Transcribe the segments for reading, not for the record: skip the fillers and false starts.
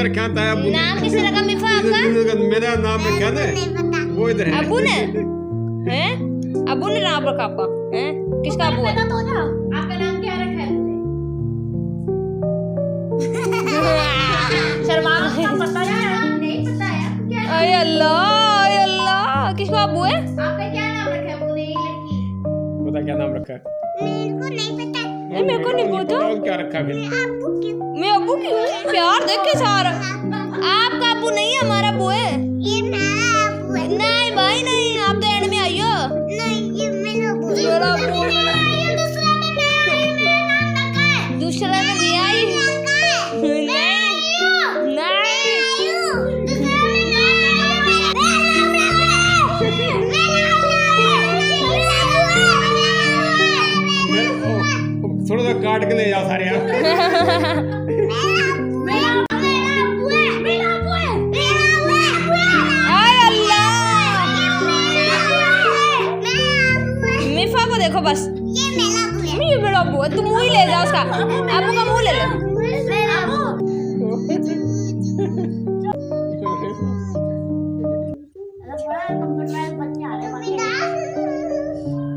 रखा था अबू ने। नाम किसने रखा मिफा आपका? मेरा नाम रखा ना वो इधर है। अबू ने हैं? अबू ने नाम रखा आपका हैं? किसका अबू है? तो ना आपका नाम क्या रखा है शर्मा पता है नहीं पता है क्या अरे अल्लाह किसका अबू है? आपका क्या नाम रखा है बोले ये लड़की पता क्या नाम रखा है? मेरे को नहीं पता। क्या रखा है? मैं अबू की प्यार देख के सारा आपका अबू नहीं है हमारा अबू है। नहीं भाई नहीं आप तो एंड में आइयो। मेरा अबू दूसरा में दिया ही थोड़ा सा काट के ले जा सारे आप। मिफा को देखो बस ये मेरा अबू है। तू मुंह ही ले जा उसका अबू का मुंह ले ले।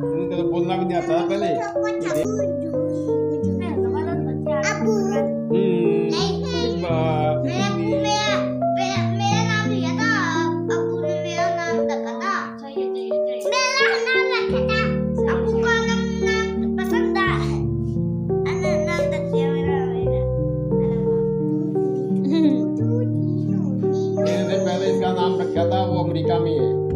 उनको तो बोलना भी नहीं आता पहले। पहले इसका नाम रखा था वो अमेरिका में है।